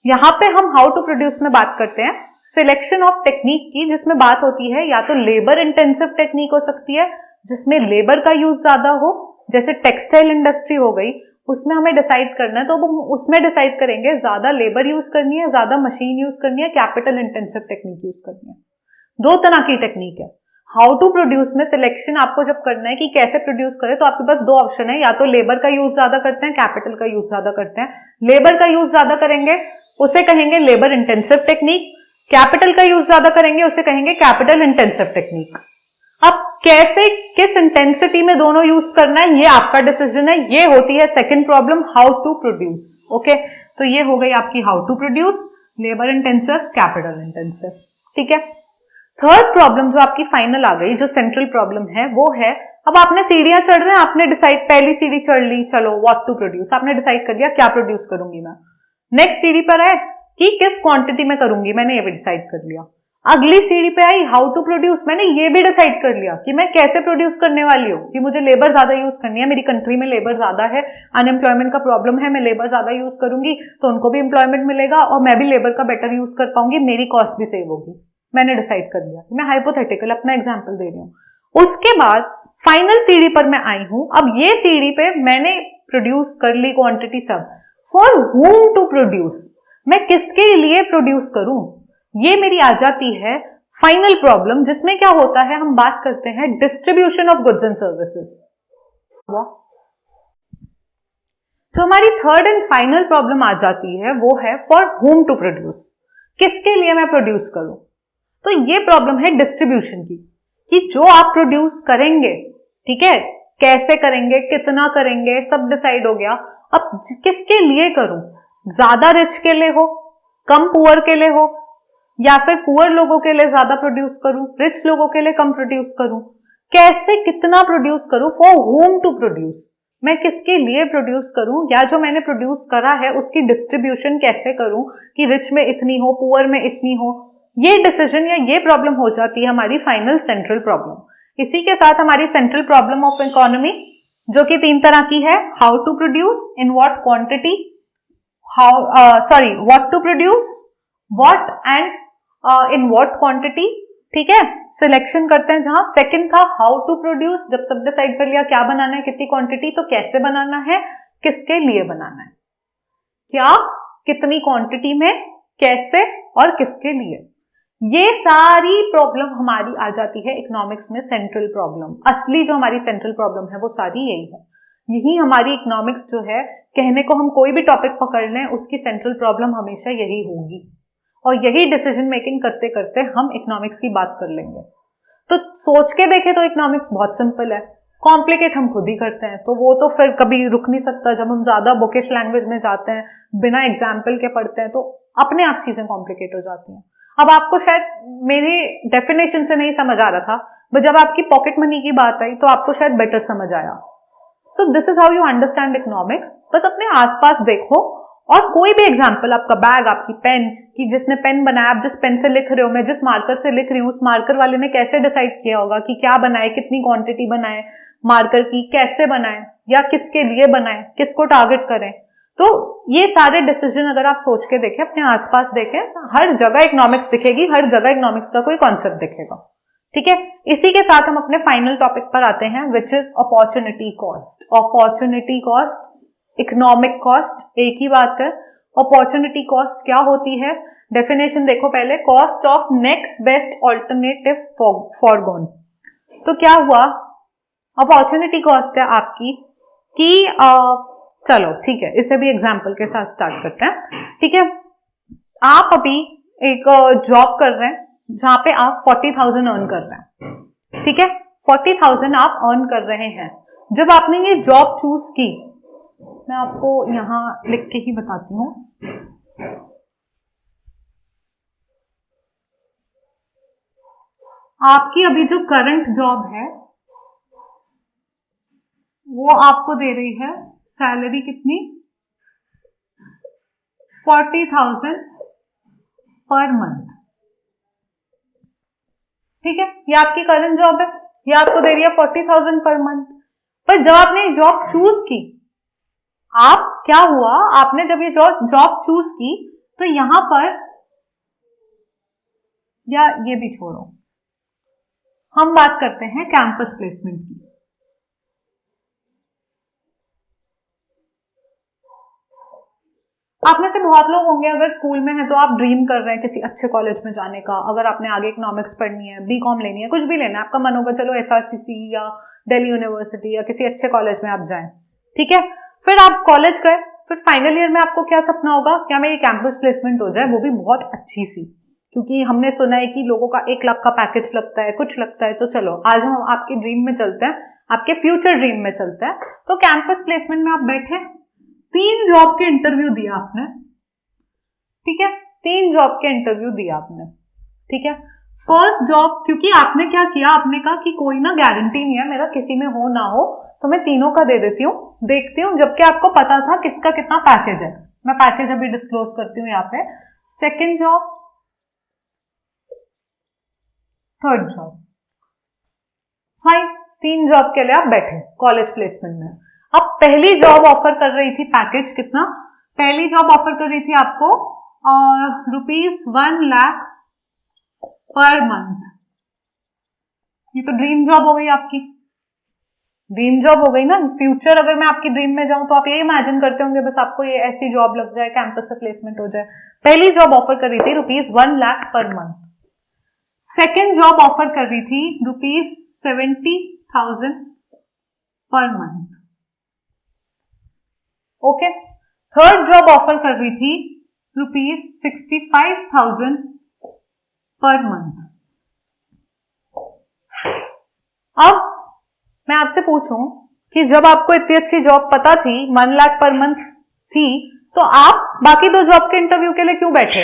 यहां पे हम हाउ टू प्रोड्यूस में बात करते हैं सिलेक्शन ऑफ टेक्निक की, जिसमें बात होती है या तो लेबर इंटेंसिव टेक्निक हो सकती है जिसमें लेबर का यूज ज्यादा हो, जैसे टेक्सटाइल इंडस्ट्री हो गई, उसमें हमें डिसाइड करना है तो हम उसमें डिसाइड करेंगे ज्यादा लेबर यूज करनी है, ज्यादा मशीन यूज करनी है, कैपिटल इंटेंसिव टेक्निक यूज करनी है। 2 तरह की टेक्निक है। हाउ टू प्रोड्यूस में सिलेक्शन आपको जब करना है कि कैसे प्रोड्यूस करें, तो आपके पास 2 ऑप्शन है, या तो लेबर का यूज ज्यादा करते हैं, कैपिटल का यूज ज्यादा करते हैं। लेबर का यूज ज्यादा करेंगे उसे कहेंगे लेबर इंटेंसिव टेक्निक। कैपिटल का यूज ज्यादा करेंगे, उसे कहेंगे कैपिटल इंटेंसिव टेक्निक। अब कैसे, किस इंटेंसिटी में दोनों यूज करना है, ये आपका डिसीजन है। ये होती है second problem, how to produce. Okay, तो ये हो गई आपकी how to produce, labour intensive, capital intensive. ठीक है, थर्ड प्रॉब्लम जो आपकी फाइनल आ गई, जो सेंट्रल प्रॉब्लम है, वो है अब आपने सीढ़ियां चढ़ रहे हैं, आपने डिसाइड, पहली सीढ़ी चढ़ ली, चलो व्हाट टू प्रोड्यूस, आपने डिसाइड कर लिया क्या प्रोड्यूस करूंगी मैं। नेक्स्ट सीढ़ी पर है कि किस क्वांटिटी में करूंगी, मैंने ये भी डिसाइड कर लिया। अगली सीढ़ी पे आई हाउ टू प्रोड्यूस, मैंने ये भी डिसाइड कर लिया कि मैं कैसे प्रोड्यूस करने वाली हूँ, कि मुझे लेबर ज्यादा यूज करनी है, मेरी कंट्री में लेबर ज्यादा है, अनएम्प्लॉयमेंट का प्रॉब्लम है, मैं लेबर ज्यादा यूज करूंगी तो उनको भी एम्प्लॉयमेंट मिलेगा और मैं भी लेबर का बेटर यूज कर पाऊंगी, मेरी कॉस्ट भी सेव होगी। मैंने डिसाइड कर लिया, मैं हाइपोथेटिकल अपना एग्जाम्पल दे रही हूँ। उसके बाद फाइनल सीढ़ी पर मैं आई हूं। अब ये सीढ़ी पे मैंने प्रोड्यूस कर ली क्वांटिटी सब, फॉर whom टू प्रोड्यूस, मैं किसके लिए प्रोड्यूस करूं, ये मेरी आ जाती है फाइनल प्रॉब्लम, जिसमें क्या होता है, हम बात करते हैं distribution of goods and services. जो हमारी थर्ड एंड फाइनल प्रॉब्लम आ जाती है वो है फॉर whom टू प्रोड्यूस, किसके लिए मैं प्रोड्यूस करूं। तो ये प्रॉब्लम है डिस्ट्रीब्यूशन की, कि जो आप प्रोड्यूस करेंगे, ठीक है, कैसे करेंगे, कितना करेंगे, सब डिसाइड हो गया। अब किसके लिए करूं, ज्यादा रिच के लिए हो, कम पुअर के लिए हो, या फिर पुअर लोगों के लिए ज्यादा प्रोड्यूस करूं, रिच लोगों के लिए कम प्रोड्यूस करूं, कैसे कितना प्रोड्यूस करूं, फॉर whom टू प्रोड्यूस, मैं किसके लिए प्रोड्यूस करूं, या जो मैंने प्रोड्यूस करा है उसकी डिस्ट्रीब्यूशन कैसे करूं कि रिच में इतनी हो, पुअर में इतनी हो। ये डिसीजन या ये प्रॉब्लम हो जाती है हमारी फाइनल सेंट्रल प्रॉब्लम। इसी के साथ हमारी सेंट्रल प्रॉब्लम ऑफ इकोनॉमी, जो कि 3 तरह की है, how to produce, in what quantity, what to produce, what and in what quantity. ठीक है, सिलेक्शन करते हैं जहां। सेकंड था हाउ टू प्रोड्यूस, जब सब डिसाइड कर लिया क्या बनाना है, कितनी क्वांटिटी, तो कैसे बनाना है, किसके लिए बनाना है, क्या, कितनी क्वांटिटी में, कैसे और किसके लिए। ये सारी प्रॉब्लम हमारी आ जाती है इकोनॉमिक्स में सेंट्रल प्रॉब्लम। असली जो हमारी सेंट्रल प्रॉब्लम है वो सारी यही है। यही हमारी इकोनॉमिक्स जो है, कहने को हम कोई भी टॉपिक पकड़ लें, उसकी सेंट्रल प्रॉब्लम हमेशा यही होगी, और यही डिसीजन मेकिंग करते करते हम इकोनॉमिक्स की बात कर लेंगे। तो सोच के देखें तो इकोनॉमिक्स बहुत सिंपल है, कॉम्प्लिकेट हम खुद ही करते हैं, तो वो तो फिर कभी रुक नहीं सकता। जब हम ज्यादा बुकिश लैंग्वेज में जाते हैं, बिना एग्जाम्पल के पढ़ते हैं, तो अपने आप चीजें कॉम्प्लिकेट हो जाती हैं। अब आपको शायद मेरी डेफिनेशन से नहीं समझ आ रहा था, बट जब आपकी पॉकेट मनी की बात आई तो आपको शायद बेटर समझ आया। सो this is how you understand economics. बस अपने आसपास देखो, और कोई भी एग्जाम्पल, आपका बैग, आपकी पेन, कि जिसने पेन बनाया, आप जिस पेन से लिख रहे हो, मैं जिस मार्कर से लिख रही हूँ, उस मार्कर वाले ने कैसे डिसाइड किया होगा कि क्या बनाए, कितनी क्वांटिटी बनाए मार्कर की, कैसे बनाए, या किसके लिए बनाए, किसको टारगेट करें। तो ये सारे डिसीजन अगर आप सोच के देखें, अपने आसपास देखें, हर जगह इकोनॉमिक्स दिखेगी, हर जगह इकोनॉमिक्स का कोई कॉन्सेप्ट दिखेगा। ठीक है, इसी के साथ हम अपने फाइनल टॉपिक पर आते हैं, which is opportunity cost. Opportunity cost, economic cost एक ही बात है। अपॉर्चुनिटी कॉस्ट क्या होती है, डेफिनेशन देखो पहले, cost of next best alternative foregone. तो क्या हुआ, अपॉर्चुनिटी कॉस्ट है आपकी कि चलो ठीक है, इसे भी एग्जाम्पल के साथ स्टार्ट करते हैं। ठीक है, आप अभी एक जॉब कर रहे हैं जहां पे आप 40,000 अर्न कर रहे हैं। ठीक है, 40,000 आप अर्न कर रहे हैं। जब आपने ये जॉब चूज की, मैं आपको यहां लिख के ही बताती हूं, आपकी अभी जो करंट जॉब है वो आपको दे रही है सैलरी कितनी, 40,000 पर मंथ। ठीक है, ये आपकी करंट जॉब है, ये आपको दे रही है 40,000 पर मंथ। पर जब आपने ये जॉब चूज की, आप क्या हुआ, आपने जब ये जॉब चूज की, तो यहां पर, या ये भी छोड़ो, हम बात करते हैं कैंपस प्लेसमेंट की। आप में से बहुत लोग होंगे, अगर स्कूल में है तो आप ड्रीम कर रहे हैं किसी अच्छे कॉलेज में जाने का। अगर आपने आगे इकोनॉमिक्स पढ़नी है, बीकॉम लेनी है, कुछ भी लेना है, आपका मन होगा चलो SRCC या दिल्ली यूनिवर्सिटी या किसी अच्छे कॉलेज में आप जाएं। ठीक है, फिर आप कॉलेज गए, फिर फाइनल ईयर में आपको क्या सपना होगा, क्या मेरी कैंपस प्लेसमेंट हो जाए, वो भी बहुत अच्छी सी, क्योंकि हमने सुना है कि लोगों का 1 लाख का पैकेज लगता है, कुछ लगता है। तो चलो आज हम आपके ड्रीम में चलते हैं, आपके फ्यूचर ड्रीम में चलते हैं। तो कैंपस प्लेसमेंट में आप बैठे, 3 जॉब के इंटरव्यू दिया आपने, ठीक है, 3 जॉब के इंटरव्यू दिया आपने, ठीक है। फर्स्ट जॉब, क्योंकि आपने क्या किया, आपने कहा कि कोई ना गारंटी नहीं है मेरा किसी में हो ना हो, तो मैं तीनों का दे देती हूँ, देखती हूँ, जबकि आपको पता था किसका कितना पैकेज है। मैं पैकेज अभी डिस्क्लोज करती हूँ यहाँ पे। Second job, third job, fine, 3 job के लिए आप बैठे कॉलेज प्लेसमेंट में। अब पहली जॉब ऑफर कर रही थी पैकेज कितना, पहली जॉब ऑफर कर रही थी आपको ₹1 लाख पर मंथ। ये तो ड्रीम जॉब हो गई आपकी, ड्रीम जॉब हो गई ना। फ्यूचर अगर मैं आपकी ड्रीम में जाऊं तो आप ये इमेजिन करते होंगे बस आपको ये ऐसी जॉब लग जाए, कैंपस से प्लेसमेंट हो जाए। पहली जॉब ऑफर कर रही थी ₹1 lakh per month. Second job offer कर रही थी ₹70,000 per month, okay. Third job offer कर रही थी ₹65,000 पर मंथ। अब मैं आपसे पूछूं कि जब आपको इतनी अच्छी जॉब पता थी, 1 लाख पर मंथ थी, तो आप बाकी 2 जॉब के इंटरव्यू के लिए क्यों बैठे,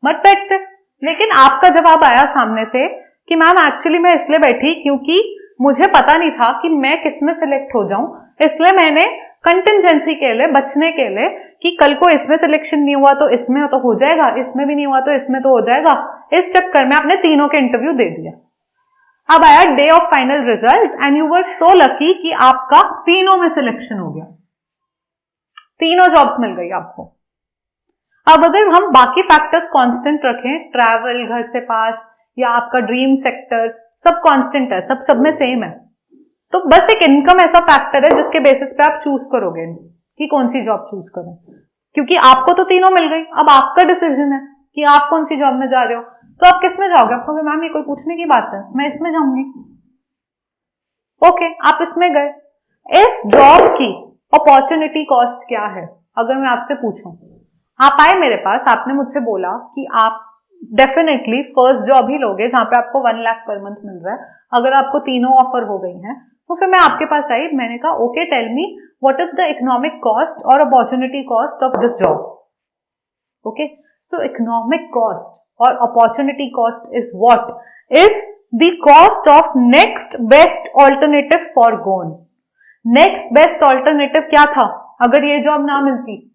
मत बैठते। लेकिन आपका जवाब आया सामने से कि मैम एक्चुअली मैं इसलिए बैठी क्योंकि मुझे पता नहीं था कि मैं किसमें सिलेक्ट हो जाऊं, इसलिए मैंने कंटिजेंसी के लिए, बचने के लिए, कि कल को इसमें सिलेक्शन नहीं हुआ तो इसमें तो हो जाएगा, इसमें भी नहीं हुआ तो इसमें तो हो जाएगा, इस चक्कर में आपने तीनों के इंटरव्यू दे दिया। अब आया day of final result and you were so lucky कि आपका तीनों में सिलेक्शन हो गया, तीनों जॉब्स मिल गई आपको। अब अगर हम बाकी फैक्टर्स कांस्टेंट रखें, ट्रैवल, घर से पास, या आपका ड्रीम सेक्टर, सब कांस्टेंट है, सब में सेम है, तो बस एक इनकम ऐसा फैक्टर है जिसके बेसिस पे आप चूज करोगे कि कौन सी जॉब चूज करें, क्योंकि आपको तो तीनों मिल गई। अब आपका डिसीजन है कि आप कौन सी जॉब में जा रहे हो। तो आप किस में जाओगे, आप कहोगे मैम ये कोई पूछने की बात है, मैं इसमें जाऊंगी, ओके, आप इसमें गए। इस जॉब की अपॉर्चुनिटी कॉस्ट क्या है, अगर मैं आपसे पूछूं, आप आए मेरे पास, आपने मुझसे बोला कि आप डेफिनेटली फर्स्ट जॉब ही लोगे जहां पे आपको 1 लाख पर मंथ मिल रहा है, अगर आपको तीनों ऑफर हो गई हैं, तो फिर मैं आपके पास आई, मैंने कहा okay tell me what is the economic cost और opportunity cost of this job, okay. So economic cost और opportunity cost is what is the cost of next best alternative for gone. Next best alternative क्या था, अगर ये job ना मिलती,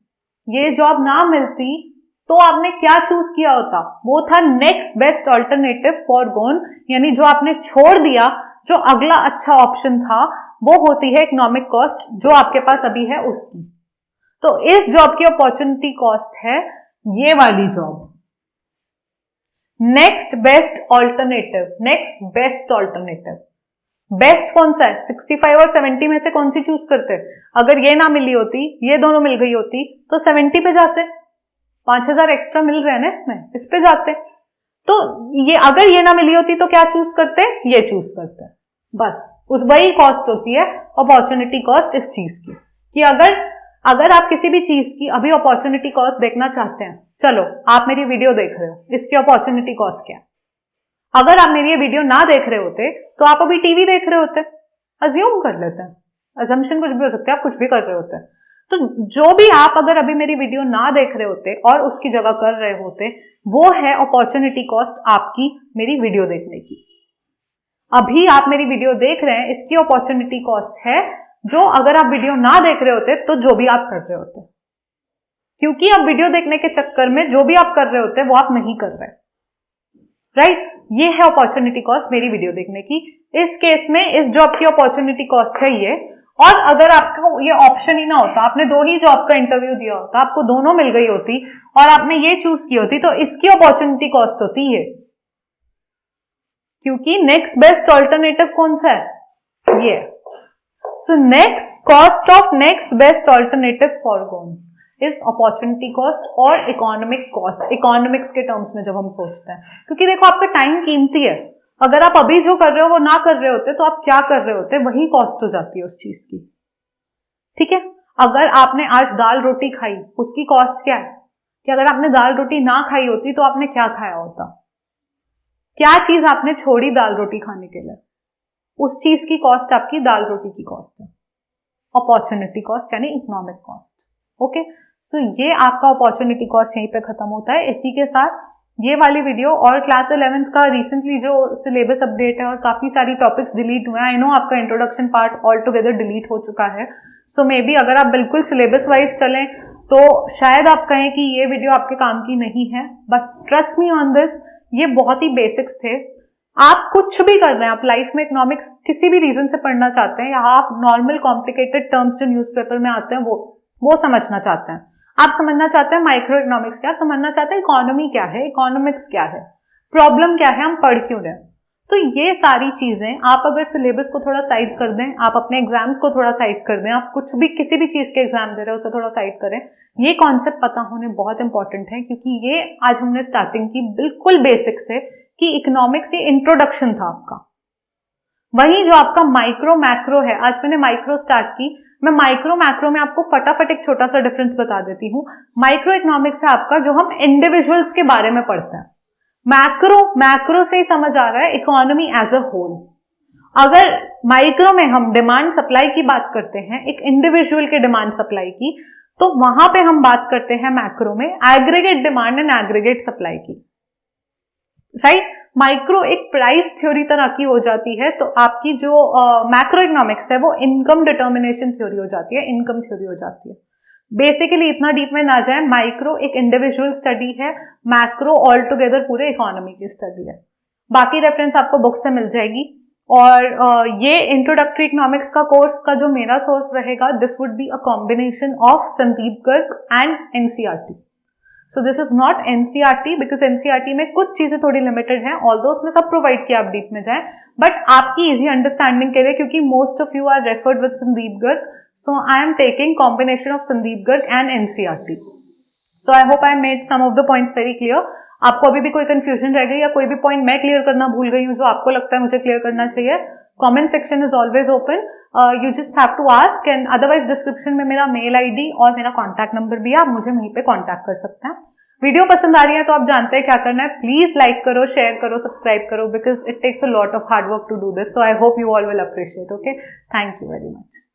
ये job ना मिलती तो आपने क्या चूज किया होता, वो था नेक्स्ट बेस्ट ऑल्टरनेटिव फॉर गोन, यानी जो आपने छोड़ दिया, जो अगला अच्छा ऑप्शन था, वो होती है इकोनॉमिक कॉस्ट जो आपके पास अभी है उसकी। तो इस जॉब की अपॉर्चुनिटी कॉस्ट है ये वाली job, next best alternative. Next best alternative, best कौन सा है, 65 और 70 में से कौन सी चूज करते, अगर ये ना मिली होती, ये दोनों मिल गई होती, तो 70 पे जाते, 5,000 एक्स्ट्रा मिल रहे हैं ना इसमें, इस पे जाते। तो ये अगर ये ना मिली होती तो क्या चूज करते, ये चूज करते, बस वही कॉस्ट होती है अपॉर्चुनिटी कॉस्ट इस चीज की, कि अगर आप किसी भी चीज की अभी अपॉर्चुनिटी कॉस्ट देखना चाहते हैं, चलो आप मेरी वीडियो देख रहे हो, इसकी अपॉर्चुनिटी कॉस्ट क्या है, अगर आप मेरी ये वीडियो ना देख रहे होते तो आप अभी टीवी देख रहे होते, अज्यूम कर लेते हैं, अजम्पशन कुछ भी हो सकता है, आप कुछ भी कर रहे होते हैं। तो जो भी आप अगर अभी मेरी वीडियो ना देख रहे होते और उसकी जगह कर रहे होते, वो है अपॉर्चुनिटी कॉस्ट आपकी मेरी वीडियो देखने की। अभी आप मेरी वीडियो देख रहे हैं, इसकी अपॉर्चुनिटी कॉस्ट है जो अगर आप वीडियो ना देख रहे होते तो जो भी आप कर रहे होते, क्योंकि अब वीडियो देखने के चक्कर में जो भी आप कर रहे होते वो आप नहीं कर रहे, राइट। ये है अपॉर्चुनिटी कॉस्ट मेरी वीडियो देखने की। इस केस में इस जॉब की अपॉर्चुनिटी कॉस्ट है ये, और अगर आपको ये ऑप्शन ही ना होता, आपने 2 ही जॉब का इंटरव्यू दिया होता, आपको दोनों मिल गई होती और आपने ये चूज की होती, तो इसकी अपॉर्चुनिटी कॉस्ट होती है, क्योंकि नेक्स्ट बेस्ट ऑल्टरनेटिव कौन सा है, ये। So next cost of next best alternative for gone is opportunity cost और इकोनॉमिक कॉस्ट, इकोनॉमिक्स के टर्म्स में जब हम सोचते हैं, क्योंकि देखो आपका टाइम कीमती है, अगर आप अभी जो कर रहे हो वो ना कर रहे होते तो आप क्या कर रहे होते, वही कॉस्ट हो जाती है उस चीज की, ठीक है। अगर आपने आज दाल रोटी खाई, उसकी कॉस्ट क्या है कि अगर आपने दाल रोटी ना खाई होती तो आपने क्या खाया होता? क्या चीज आपने छोड़ी दाल रोटी खाने के लिए? उस चीज की कॉस्ट आपकी दाल रोटी की कॉस्ट है, अपॉर्चुनिटी कॉस्ट यानी इकोनॉमिक कॉस्ट। ओके, सो ये आपका अपॉर्चुनिटी कॉस्ट यहीं पे खत्म होता है। इसी के साथ ये वाली वीडियो और क्लास 11th का रिसेंटली जो सिलेबस अपडेट है और काफी सारी टॉपिक्स डिलीट हुए हैं, आई नो आपका introduction part all together delete हो चुका है, सो मे बी अगर आप बिल्कुल सिलेबस वाइज चलें तो शायद आप कहें कि ये वीडियो आपके काम की नहीं है, but trust me on this, ये बहुत ही बेसिक्स थे। आप कुछ भी कर रहे हैं, आप लाइफ में इकोनॉमिक्स किसी भी रीजन से पढ़ना चाहते हैं या आप नॉर्मल कॉम्प्लिकेटेड टर्म्स जो न्यूज़पेपर में आते हैं वो समझना चाहते हैं, आप समझना चाहते हैं माइक्रो इकोनॉमिक्स क्या, समझना चाहते हैं इकोनॉमी क्या है, इकोनॉमिक्स क्या है, प्रॉब्लम क्या है, हम पढ़ क्यों रहे हैं, तो ये सारी चीजें आप अगर सिलेबस को थोड़ा साइड कर दें, आप अपने एग्जाम्स को थोड़ा साइड कर दें, आप कुछ भी किसी भी चीज के एग्जाम दे रहे हो उसे थोड़ा साइड करें, ये कॉन्सेप्ट पता होने बहुत इंपॉर्टेंट है, क्योंकि ये आज हमने स्टार्टिंग की बिल्कुल बेसिक से कि इकोनॉमिक्स ये इंट्रोडक्शन था आपका। वही जो आपका माइक्रो मैक्रो है, आज मैंने माइक्रो स्टार्ट की, मैं माइक्रो मैक्रो में आपको फटाफट एक छोटा सा डिफरेंस बता देती हूँ। माइक्रो इकोनॉमिक्स है आपका जो हम इंडिविजुअल्स के बारे में पढ़ते हैं, मैक्रो से ही समझ आ रहा है इकोनॉमी एज अ होल। अगर माइक्रो में हम डिमांड सप्लाई की बात करते हैं, एक इंडिविजुअल के डिमांड सप्लाई की, तो वहां पे हम बात करते हैं मैक्रो में aggregate demand and aggregate supply की, राइट। माइक्रो एक प्राइस थ्योरी तरह की हो जाती है, तो आपकी जो मैक्रो इकोनॉमिक्स है वो इनकम डिटर्मिनेशन थ्योरी हो जाती है, इनकम थ्योरी हो जाती है। बेसिकली इतना डीप में ना जाए, माइक्रो एक इंडिविजुअल स्टडी है, मैक्रो ऑल टुगेदर पूरे इकोनॉमी की स्टडी है। बाकी रेफरेंस आपको बुक से मिल जाएगी। और ये इंट्रोडक्टरी इकोनॉमिक्स का कोर्स का जो मेरा सोर्स रहेगा, this would be a combination of Sandeep Garg and NCERT. So this is not NCERT because NCERT में कुछ चीजें थोड़ी लिमिटेड हैं, ऑल्दो उसमें सब प्रोवाइड किया आप डीप में जाएं, बट आपकी इजी अंडरस्टैंडिंग के लिए, क्योंकि most of you are referred with Sandeep Garg, so I am taking combination of Sandeep Garg and NCERT. So I hope I made some of the points very clear. आपको अभी भी कोई कंफ्यूजन रह गई या कोई भी पॉइंट मैं क्लियर करना भूल गई हूँ जो आपको लगता है मुझे क्लियर करना चाहिए, comment section is always open, you just have to ask, and otherwise description में मेरा मेल आईडी और मेरा कॉन्टैक्ट नंबर भी है, आप मुझे वहीं पे कॉन्टैक्ट कर सकते हैं। वीडियो पसंद आ रही है तो आप जानते हैं क्या करना है, प्लीज लाइक करो, शेयर करो, सब्सक्राइब करो, because it takes a lot of hard work to do this, so I hope you all will appreciate. Okay, thank you very much.